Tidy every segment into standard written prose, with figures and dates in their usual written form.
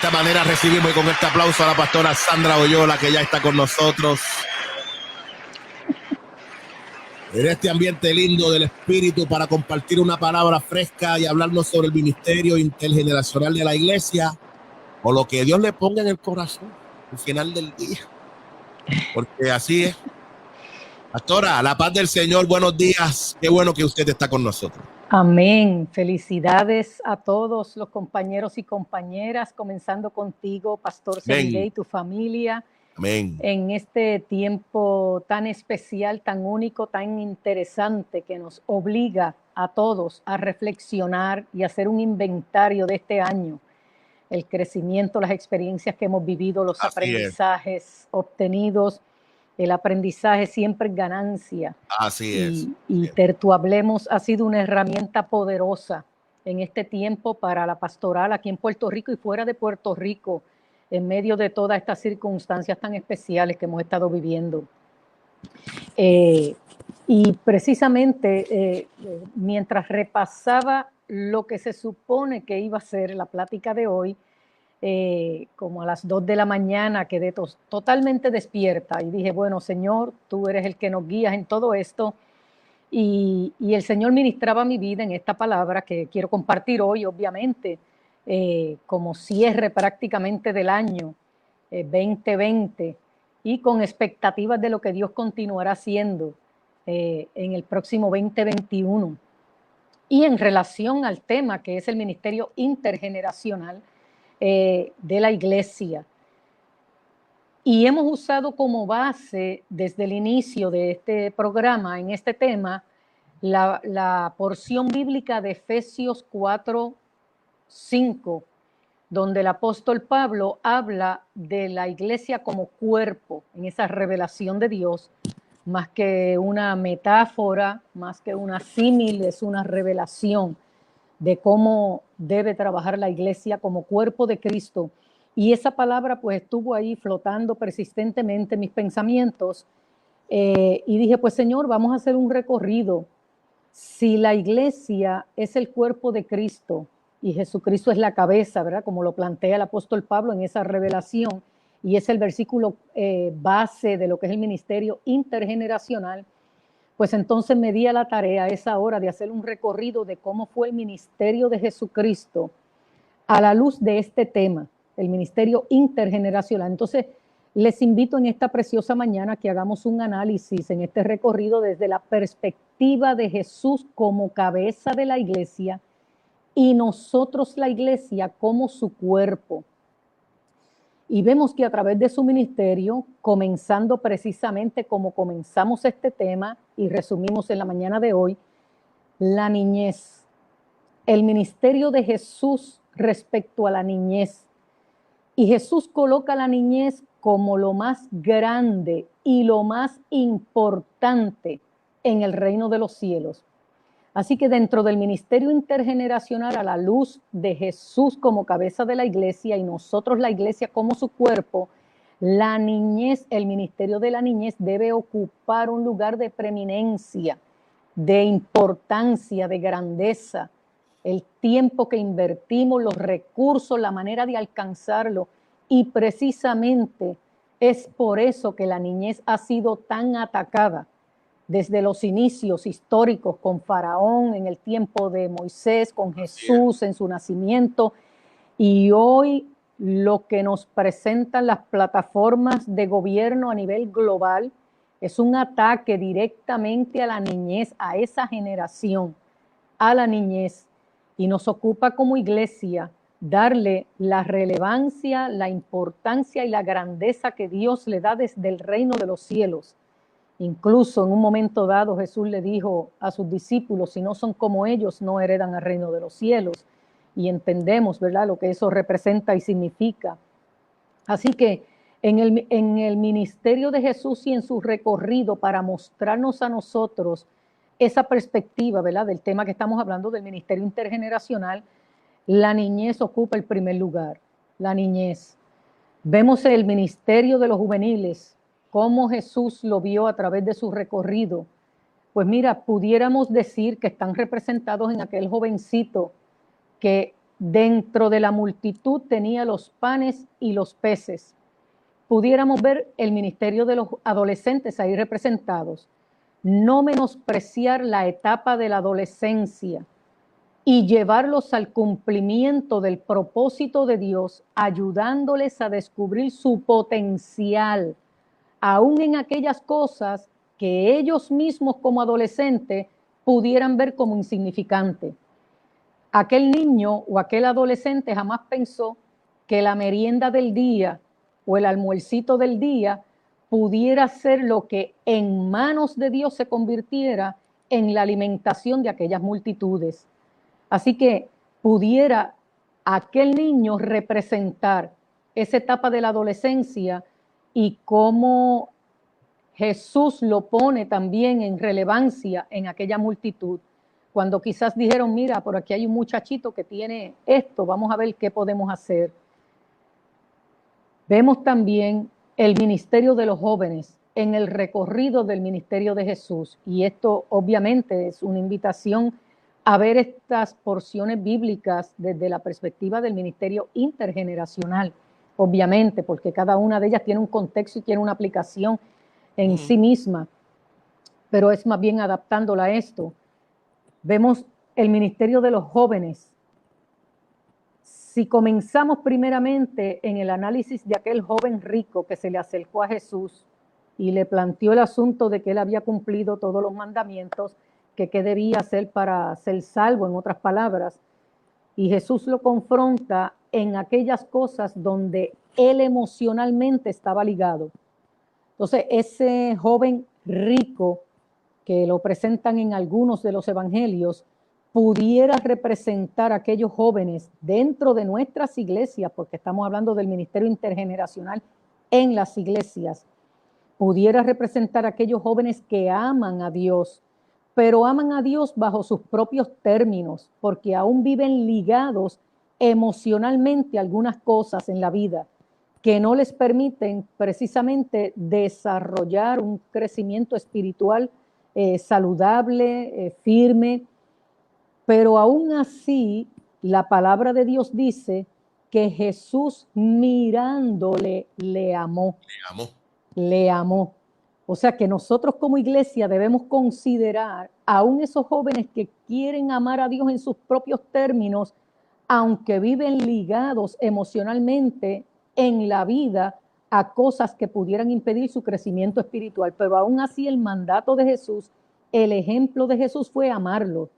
esta manera recibimos y con este aplauso a la pastora Sandra Oyola, que ya está con nosotros. En este ambiente lindo del Espíritu para compartir una palabra fresca y hablarnos sobre el ministerio intergeneracional de la iglesia o lo que Dios le ponga en el corazón al final del día. Porque así es. Pastora, la paz del Señor, buenos días. Qué bueno que usted está con nosotros. Amén. Felicidades a todos los compañeros y compañeras, comenzando contigo, Pastor Serilé, y tu familia. Amén. En este tiempo tan especial, tan único, tan interesante, que nos obliga a todos a reflexionar y hacer un inventario de este año. El crecimiento, las experiencias que hemos vivido, los aprendizajes obtenidos. El aprendizaje siempre es ganancia. Así es. Y Tertuhablemos ha sido una herramienta poderosa en este tiempo para la pastoral aquí en Puerto Rico y fuera de Puerto Rico, en medio de todas estas circunstancias tan especiales que hemos estado viviendo. Y precisamente mientras repasaba lo que se supone que iba a ser la plática de hoy, como a las 2 de la mañana quedé totalmente despierta y dije, bueno, Señor, tú eres el que nos guías en todo esto. Y el Señor ministraba mi vida en esta palabra que quiero compartir hoy, obviamente, como cierre prácticamente del año 2020 y con expectativas de lo que Dios continuará haciendo en el próximo 2021. Y en relación al tema que es el ministerio intergeneracional de la iglesia. Y hemos usado como base desde el inicio de este programa, en este tema, la porción bíblica de Efesios 4:5, donde el apóstol Pablo habla de la iglesia como cuerpo, en esa revelación de Dios, más que una metáfora, más que una símil, es una revelación de cómo debe trabajar la iglesia como cuerpo de Cristo. Y esa palabra pues estuvo ahí flotando persistentemente en mis pensamientos y dije, pues Señor, vamos a hacer un recorrido. Si la iglesia es el cuerpo de Cristo y Jesucristo es la cabeza, ¿verdad? Como lo plantea el apóstol Pablo en esa revelación, y es el versículo base de lo que es el ministerio intergeneracional, pues entonces me di a la tarea a esa hora de hacer un recorrido de cómo fue el ministerio de Jesucristo a la luz de este tema, el ministerio intergeneracional. Entonces, les invito en esta preciosa mañana que hagamos un análisis en este recorrido desde la perspectiva de Jesús como cabeza de la iglesia y nosotros la iglesia como su cuerpo. Y vemos que a través de su ministerio, comenzando precisamente como comenzamos este tema y resumimos en la mañana de hoy, la niñez, el ministerio de Jesús respecto a la niñez. Y Jesús coloca a la niñez como lo más grande y lo más importante en el reino de los cielos. Así que dentro del ministerio intergeneracional, a la luz de Jesús como cabeza de la iglesia y nosotros la iglesia como su cuerpo, la niñez, el ministerio de la niñez debe ocupar un lugar de preeminencia, de importancia, de grandeza. El tiempo que invertimos, los recursos, la manera de alcanzarlo. Y precisamente es por eso que la niñez ha sido tan atacada desde los inicios históricos con Faraón, en el tiempo de Moisés, con Jesús en su nacimiento, y hoy lo que nos presentan las plataformas de gobierno a nivel global es un ataque directamente a la niñez, a esa generación, a la niñez, y nos ocupa como iglesia darle la relevancia, la importancia y la grandeza que Dios le da desde el reino de los cielos. Incluso en un momento dado Jesús le dijo a sus discípulos, si no son como ellos, no heredan el reino de los cielos. Y entendemos, ¿verdad?, lo que eso representa y significa. Así que en el ministerio de Jesús y en su recorrido para mostrarnos a nosotros esa perspectiva, ¿verdad?, del tema que estamos hablando, del ministerio intergeneracional, la niñez ocupa el primer lugar. La niñez. Vemos el ministerio de los juveniles, cómo Jesús lo vio a través de su recorrido. Pues mira, pudiéramos decir que están representados en aquel jovencito que Dentro de la multitud tenía los panes y los peces. Pudiéramos ver el ministerio de los adolescentes ahí representados. No menospreciar la etapa de la adolescencia y llevarlos al cumplimiento del propósito de Dios, ayudándoles a descubrir su potencial, aún en aquellas cosas que ellos mismos como adolescentes pudieran ver como insignificantes. Aquel niño o aquel adolescente jamás pensó que la merienda del día o el almuercito del día pudiera ser lo que en manos de Dios se convirtiera en la alimentación de aquellas multitudes. Así que pudiera aquel niño representar esa etapa de la adolescencia y cómo Jesús lo pone también en relevancia en aquella multitud. Cuando quizás dijeron, mira, por aquí hay un muchachito que tiene esto, vamos a ver qué podemos hacer. Vemos también el ministerio de los jóvenes en el recorrido del ministerio de Jesús. Y esto obviamente es una invitación a ver estas porciones bíblicas desde la perspectiva del ministerio intergeneracional, obviamente, porque cada una de ellas tiene un contexto y tiene una aplicación en sí misma, pero es más bien adaptándola a esto. Vemos el ministerio de los jóvenes. Si comenzamos primeramente en el análisis de aquel joven rico que se le acercó a Jesús y le planteó el asunto de que él había cumplido todos los mandamientos, que qué debía hacer para ser salvo, en otras palabras, y Jesús lo confronta en aquellas cosas donde él emocionalmente estaba ligado. Entonces, ese joven rico que lo presentan en algunos de los evangelios, pudiera representar a aquellos jóvenes dentro de nuestras iglesias, porque estamos hablando del ministerio intergeneracional en las iglesias, pudiera representar a aquellos jóvenes que aman a Dios, pero aman a Dios bajo sus propios términos, porque aún viven ligados emocionalmente a algunas cosas en la vida que no les permiten precisamente desarrollar un crecimiento espiritual saludable, firme, pero aún así la palabra de Dios dice que Jesús mirándole le amó. Le amó. O sea que nosotros como iglesia debemos considerar aún esos jóvenes que quieren amar a Dios en sus propios términos, aunque viven ligados emocionalmente en la vida a cosas que pudieran impedir su crecimiento espiritual, pero aún así el mandato de Jesús, el ejemplo de Jesús fue amarlo,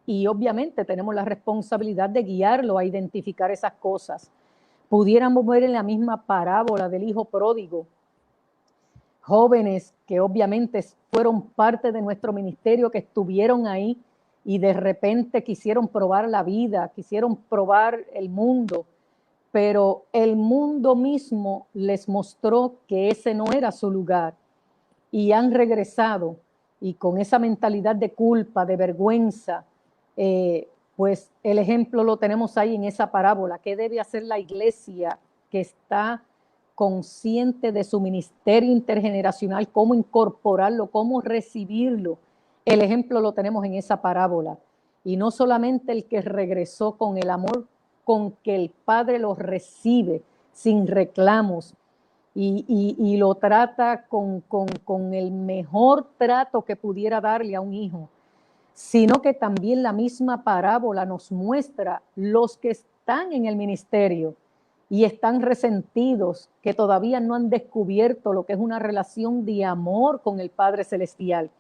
y obviamente tenemos la responsabilidad de guiarlo a identificar esas cosas. Pudiéramos ver en la misma parábola del hijo pródigo, jóvenes que obviamente fueron parte de nuestro ministerio, que estuvieron ahí y de repente quisieron probar la vida, quisieron probar el mundo, pero el mundo mismo les mostró que ese no era su lugar y han regresado y con esa mentalidad de culpa, de vergüenza, pues el ejemplo lo tenemos ahí en esa parábola. ¿Qué debe hacer la iglesia que está consciente de su ministerio intergeneracional? ¿Cómo incorporarlo? ¿Cómo recibirlo? El ejemplo lo tenemos en esa parábola. Y no solamente el que regresó con el amor con que el Padre lo recibe, sin reclamos, y lo trata con el mejor trato que pudiera darle a un hijo, sino que también la misma parábola nos muestra los que están en el ministerio y están resentidos, que todavía no han descubierto lo que es una relación de amor con el Padre Celestial.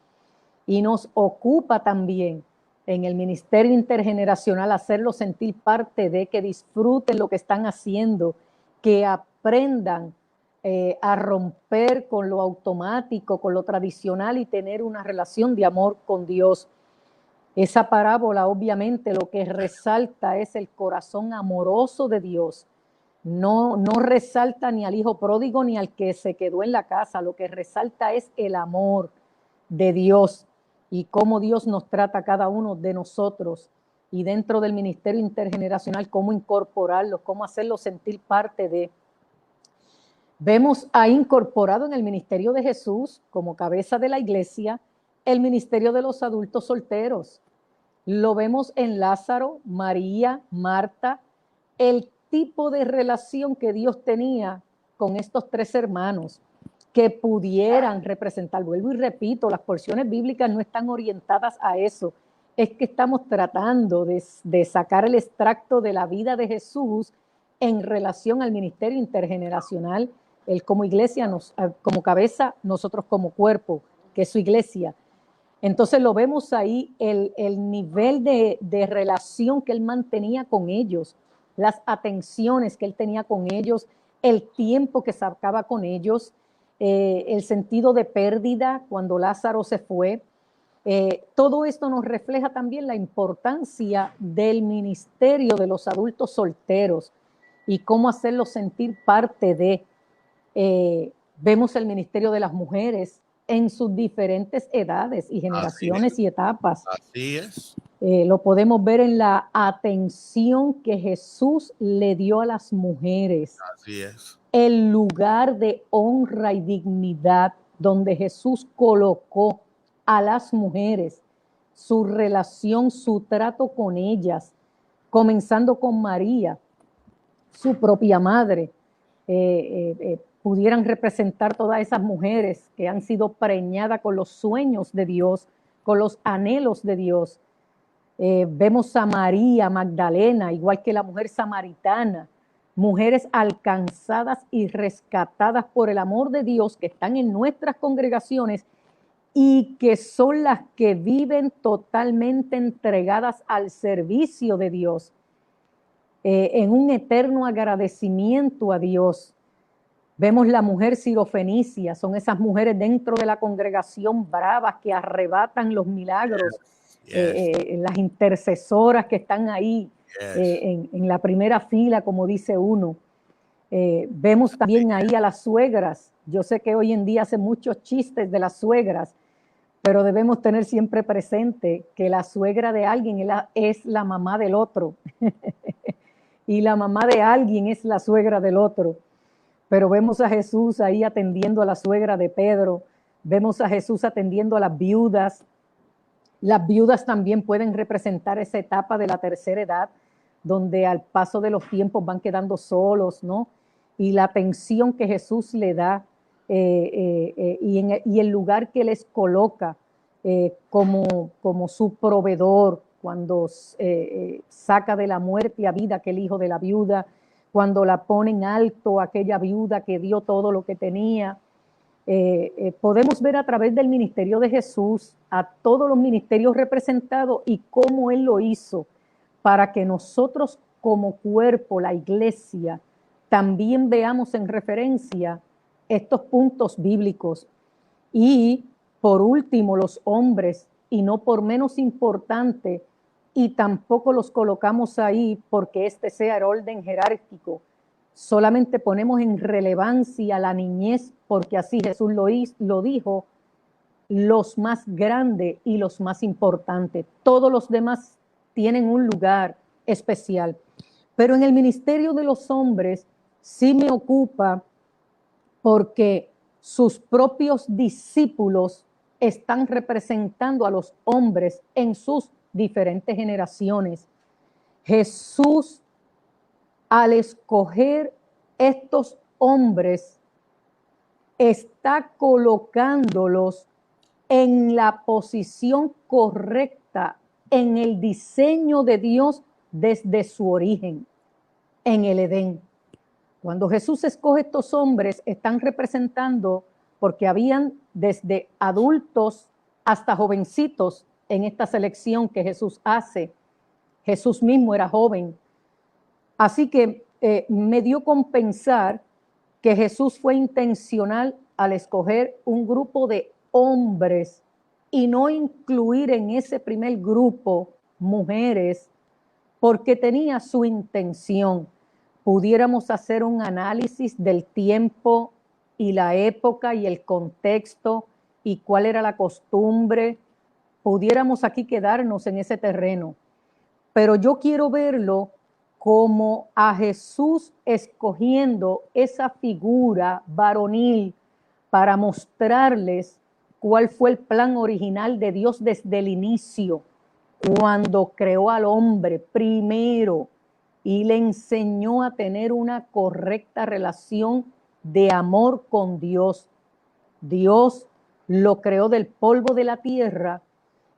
Y nos ocupa también en el ministerio intergeneracional hacerlo sentir parte de, que disfruten lo que están haciendo, que aprendan a romper con lo automático, con lo tradicional y tener una relación de amor con Dios. Esa parábola obviamente lo que resalta es el corazón amoroso de Dios. No resalta ni al hijo pródigo ni al que se quedó en la casa. Lo que resalta es el amor de Dios y cómo Dios nos trata a cada uno de nosotros. Y dentro del ministerio intergeneracional, cómo incorporarlos, cómo hacerlos sentir parte de. Vemos ahí incorporado en el ministerio de Jesús, como cabeza de la iglesia, el ministerio de los adultos solteros. Lo vemos en Lázaro, María, Marta, el tipo de relación que Dios tenía con estos tres hermanos que pudieran representar. Vuelvo y repito, las porciones bíblicas no están orientadas a eso. Es que estamos tratando de sacar el extracto de la vida de Jesús en relación al ministerio intergeneracional. Él como iglesia, como cabeza, nosotros como cuerpo, que es su iglesia. Entonces lo vemos ahí, el nivel de relación que él mantenía con ellos, las atenciones que él tenía con ellos, el tiempo que sacaba con ellos, el sentido de pérdida cuando Lázaro se fue. Todo esto nos refleja también la importancia del ministerio de los adultos solteros y cómo hacerlos sentir parte de. Vemos el ministerio de las mujeres en sus diferentes edades y generaciones y etapas. Así es. Lo podemos ver en la atención que Jesús le dio a las mujeres. Así es. El lugar de honra y dignidad donde Jesús colocó a las mujeres, su relación, su trato con ellas, comenzando con María, su propia madre. Pudieran representar todas esas mujeres que han sido preñadas con los sueños de Dios, con los anhelos de Dios. Vemos a María Magdalena, igual que la mujer samaritana, mujeres alcanzadas y rescatadas por el amor de Dios que están en nuestras congregaciones y que son las que viven totalmente entregadas al servicio de Dios, en un eterno agradecimiento a Dios. Vemos la mujer sirofenicia, son esas mujeres dentro de la congregación bravas que arrebatan los milagros, las intercesoras que están ahí en la primera fila, como dice uno. Vemos también ahí a las suegras. Yo sé que hoy en día hacen muchos chistes de las suegras, pero debemos tener siempre presente que la suegra de alguien es la mamá del otro y la mamá de alguien es la suegra del otro. Pero vemos a Jesús ahí atendiendo a la suegra de Pedro, vemos a Jesús atendiendo a las viudas. Las viudas también pueden representar esa etapa de la tercera edad, donde al paso de los tiempos van quedando solos, ¿no? Y la atención que Jesús le da y el lugar que les coloca como su proveedor, cuando saca de la muerte a vida aquel hijo de la viuda, cuando la pone en alto aquella viuda que dio todo lo que tenía. Podemos ver a través del ministerio de Jesús a todos los ministerios representados y cómo Él lo hizo para que nosotros como cuerpo, la iglesia, también veamos en referencia estos puntos bíblicos. Y por último, los hombres, y no por menos importante, y tampoco los colocamos ahí porque este sea el orden jerárquico. Solamente ponemos en relevancia la niñez, porque así Jesús lo dijo, los más grandes y los más importantes. Todos los demás tienen un lugar especial. Pero en el ministerio de los hombres sí me ocupa porque sus propios discípulos están representando a los hombres en sus diferentes generaciones. Jesús, al escoger estos hombres, está colocándolos en la posición correcta, en el diseño de Dios desde su origen, en el Edén. Cuando Jesús escoge estos hombres, están representando, porque habían desde adultos hasta jovencitos en esta selección que Jesús hace. Jesús mismo era joven. Así que me dio con pensar que Jesús fue intencional al escoger un grupo de hombres y no incluir en ese primer grupo mujeres, porque tenía su intención. Pudiéramos hacer un análisis del tiempo y la época y el contexto y cuál era la costumbre. Pudiéramos aquí quedarnos en ese terreno, pero yo quiero verlo como a Jesús escogiendo esa figura varonil para mostrarles cuál fue el plan original de Dios desde el inicio, cuando creó al hombre primero y le enseñó a tener una correcta relación de amor con Dios. Dios lo creó del polvo de la tierra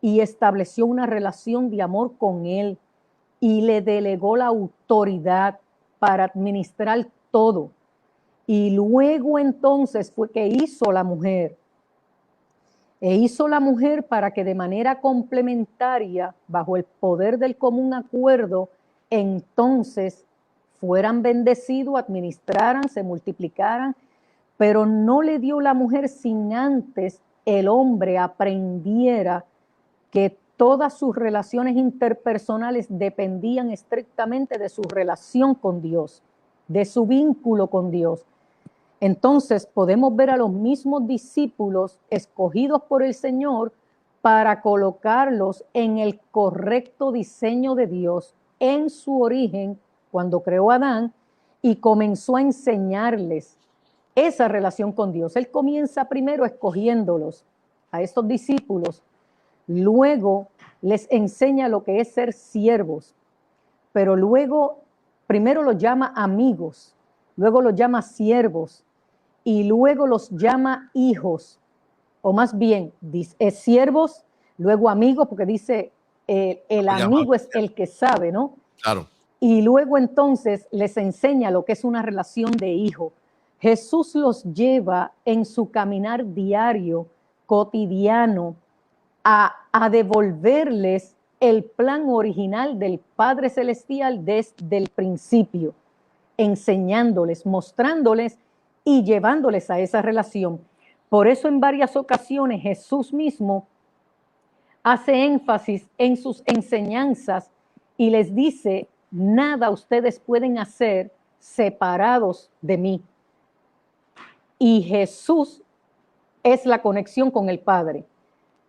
y estableció una relación de amor con él y le delegó la autoridad para administrar todo. Y luego entonces fue que hizo la mujer. E hizo la mujer para que de manera complementaria, bajo el poder del común acuerdo, entonces fueran bendecidos, administraran, se multiplicaran, pero no le dio la mujer sin antes el hombre aprendiera que todas sus relaciones interpersonales dependían estrictamente de su relación con Dios, de su vínculo con Dios. Entonces podemos ver a los mismos discípulos escogidos por el Señor para colocarlos en el correcto diseño de Dios en su origen cuando creó a Adán y comenzó a enseñarles esa relación con Dios. Él comienza primero escogiéndolos a estos discípulos, luego les enseña lo que es ser siervos, pero luego primero los llama amigos, luego los llama siervos y luego los llama hijos, o más bien siervos, luego amigos, porque dice el amigo es el que sabe, ¿no? Claro. Y luego entonces les enseña lo que es una relación de hijo. Jesús los lleva en su caminar diario, cotidiano, a devolverles el plan original del Padre Celestial desde el principio, enseñándoles, mostrándoles y llevándoles a esa relación. Por eso en varias ocasiones Jesús mismo hace énfasis en sus enseñanzas y les dice, nada ustedes pueden hacer separados de mí. Y Jesús es la conexión con el Padre.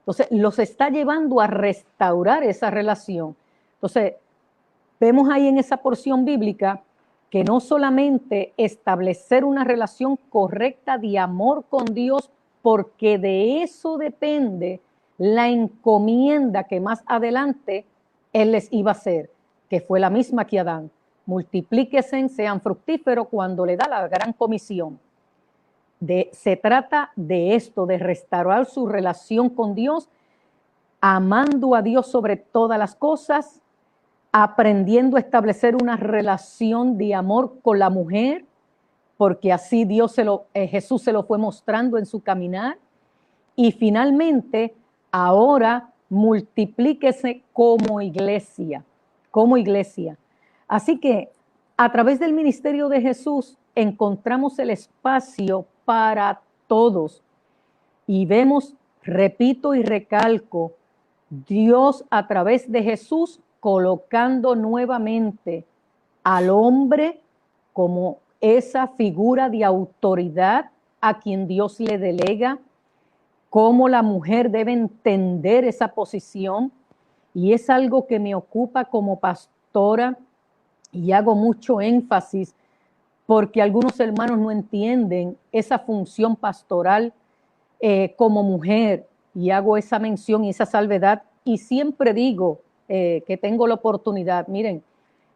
Entonces, los está llevando a restaurar esa relación. Entonces, vemos ahí en esa porción bíblica que no solamente establecer una relación correcta de amor con Dios, porque de eso depende la encomienda que más adelante Él les iba a hacer, que fue la misma que Adán. Multiplíquense, sean fructíferos cuando le da la gran comisión. Se trata de esto, de restaurar su relación con Dios, amando a Dios sobre todas las cosas, aprendiendo a establecer una relación de amor con la mujer, porque así Jesús se lo fue mostrando en su caminar. Y finalmente, ahora multiplíquese como iglesia, como iglesia. Así que a través del ministerio de Jesús encontramos el espacio para todos. Y vemos, repito y recalco, Dios a través de Jesús colocando nuevamente al hombre como esa figura de autoridad a quien Dios le delega, cómo la mujer debe entender esa posición, y es algo que me ocupa como pastora y hago mucho énfasis porque algunos hermanos no entienden esa función pastoral como mujer, y hago esa mención y esa salvedad, y siempre digo que tengo la oportunidad, miren,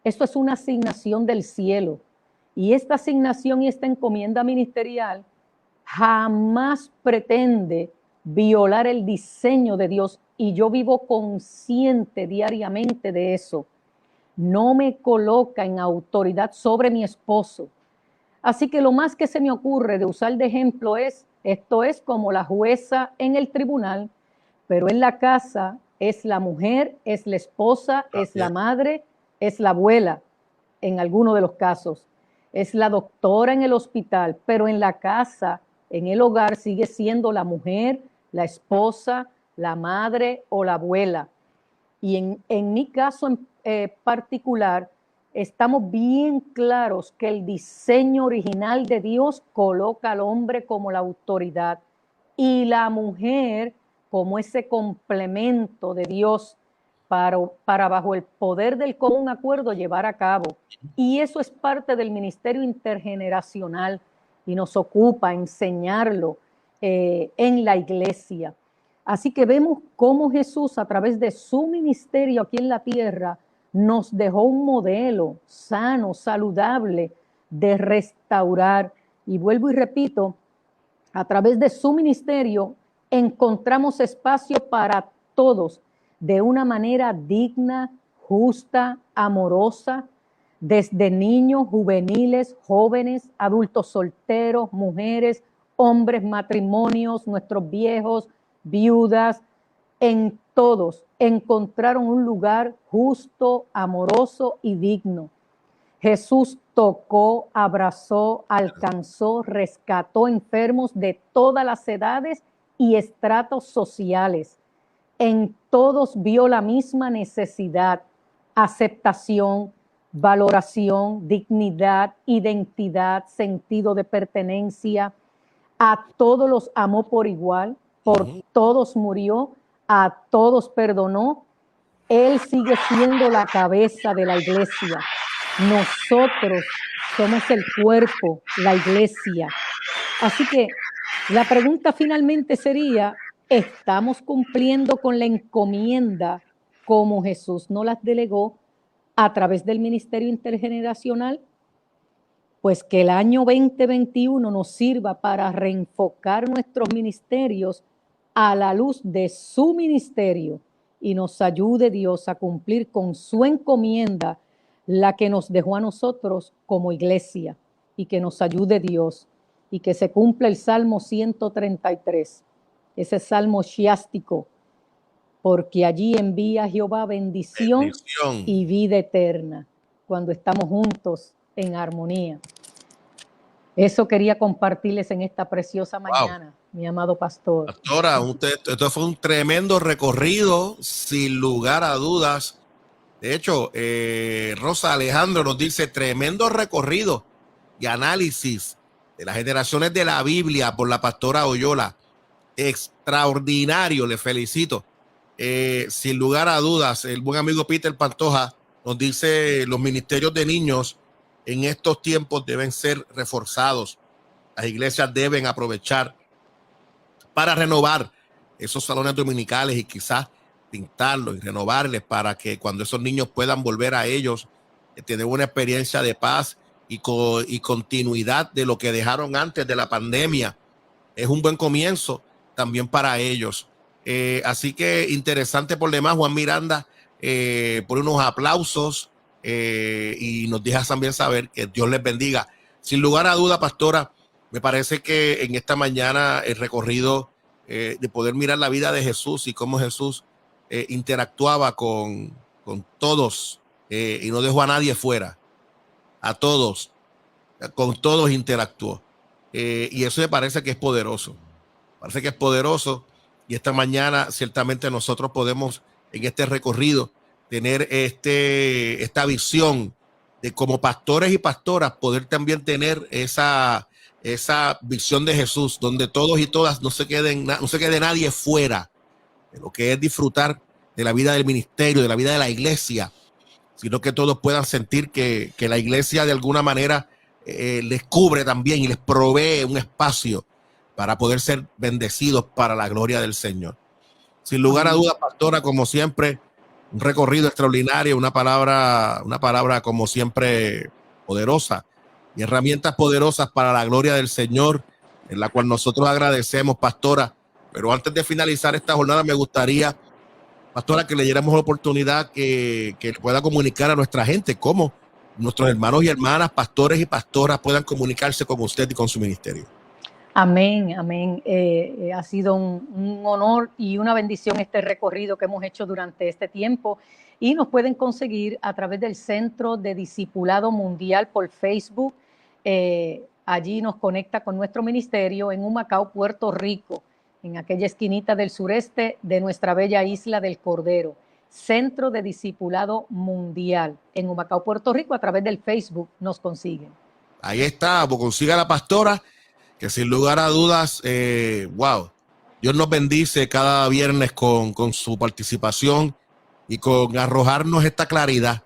esto es una asignación del cielo, y esta asignación y esta encomienda ministerial jamás pretende violar el diseño de Dios, y yo vivo consciente diariamente de eso. No me coloca en autoridad sobre mi esposo. Así que lo más que se me ocurre de usar de ejemplo esto es como la jueza en el tribunal, pero en la casa es la mujer, es la esposa, es la madre, es la abuela, en alguno de los casos. Es la doctora en el hospital, pero en la casa, en el hogar, sigue siendo la mujer, la esposa, la madre o la abuela. Y en mi caso en particular, estamos bien claros que el diseño original de Dios coloca al hombre como la autoridad y la mujer como ese complemento de Dios para bajo el poder del común acuerdo llevar a cabo. Y eso es parte del ministerio intergeneracional y nos ocupa enseñarlo en la iglesia. Así que vemos cómo Jesús, a través de su ministerio aquí en la tierra, nos dejó un modelo sano, saludable, de restaurar. Y vuelvo y repito, a través de su ministerio encontramos espacio para todos de una manera digna, justa, amorosa, desde niños, juveniles, jóvenes, adultos solteros, mujeres, hombres, matrimonios, nuestros viejos, viudas. En todos encontraron un lugar justo, amoroso y digno. Jesús tocó, abrazó, alcanzó, rescató enfermos de todas las edades y estratos sociales. En todos vio la misma necesidad, aceptación, valoración, dignidad, identidad, sentido de pertenencia. A todos los amó por igual, por todos murió, a todos perdonó. Él sigue siendo la cabeza de la iglesia. Nosotros somos el cuerpo, la iglesia. Así que la pregunta finalmente sería, ¿estamos cumpliendo con la encomienda como Jesús nos las delegó a través del ministerio intergeneracional? Pues que el año 2021 nos sirva para reenfocar nuestros ministerios a la luz de su ministerio y nos ayude Dios a cumplir con su encomienda, la que nos dejó a nosotros como iglesia, y que nos ayude Dios y que se cumpla el Salmo 133, ese salmo shiástico, porque allí envía Jehová bendición y vida eterna cuando estamos juntos en armonía. Eso quería compartirles en esta preciosa mañana, mi amado pastor. Pastora, esto fue un tremendo recorrido, sin lugar a dudas. De hecho, Rosa Alejandro nos dice, tremendo recorrido y análisis de las generaciones de la Biblia por la pastora Oyola. Extraordinario, le felicito. Sin lugar a dudas, el buen amigo Peter Pantoja nos dice, los ministerios de niños en estos tiempos deben ser reforzados. Las iglesias deben aprovechar para renovar esos salones dominicales y quizás pintarlos y renovarles para que cuando esos niños puedan volver a ellos, tener una experiencia de paz y continuidad de lo que dejaron antes de la pandemia. Es un buen comienzo también para ellos. Así que interesante por demás, Juan Miranda, por unos aplausos y nos deja también saber que Dios les bendiga. Sin lugar a duda, pastora, me parece que en esta mañana el recorrido de poder mirar la vida de Jesús y cómo Jesús interactuaba con todos y no dejó a nadie fuera, a todos, con todos interactuó. Y eso me parece que es poderoso. Parece que es poderoso y esta mañana ciertamente nosotros podemos en este recorrido tener esta visión de como pastores y pastoras poder también tener esa visión de Jesús donde todos y todas no se quede nadie fuera de lo que es disfrutar de la vida del ministerio, de la vida de la iglesia, sino que todos puedan sentir que la iglesia de alguna manera les cubre también y les provee un espacio para poder ser bendecidos para la gloria del Señor. Sin lugar a dudas, pastora, como siempre, un recorrido extraordinario, una palabra como siempre poderosa y herramientas poderosas para la gloria del Señor, en la cual nosotros agradecemos, pastora. Pero antes de finalizar esta jornada, me gustaría, pastora, que le diéramos la oportunidad que pueda comunicar a nuestra gente cómo nuestros hermanos y hermanas, pastores y pastoras puedan comunicarse con usted y con su ministerio. Amén, amén. Ha sido un honor y una bendición este recorrido que hemos hecho durante este tiempo y nos pueden conseguir a través del Centro de Discipulado Mundial por Facebook. Allí nos conecta con nuestro ministerio en Humacao, Puerto Rico, en aquella esquinita del sureste de nuestra bella isla del Cordero. Centro de Discipulado Mundial en Humacao, Puerto Rico, a través del Facebook nos consiguen. Ahí está, pues consiga a la pastora, que sin lugar a dudas, wow, Dios nos bendice cada viernes con su participación y con arrojarnos esta claridad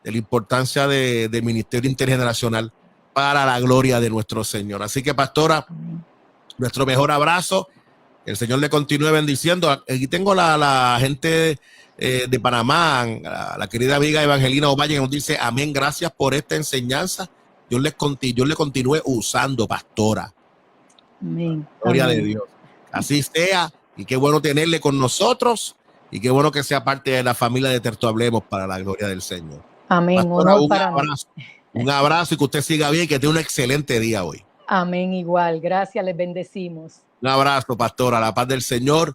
de la importancia del ministerio intergeneracional para la gloria de nuestro Señor. Así que, pastora, nuestro mejor abrazo, Que el Señor le continúe bendiciendo. Aquí tengo la gente de Panamá, la querida amiga Evangelina Ovalle, que nos dice: amén, gracias por esta enseñanza. Dios le continúe usando, pastora. Amén. Gloria Amén. de Dios. Así sea, y qué bueno tenerle con nosotros, y qué bueno que sea parte de la familia de Terto Hablemos, para la gloria del Señor. Amén. Pastora, Honor para mí. Un abrazo y que usted siga bien y que tenga un excelente día hoy. Amén igual. Gracias, les bendecimos. Un abrazo, pastora, la paz del Señor.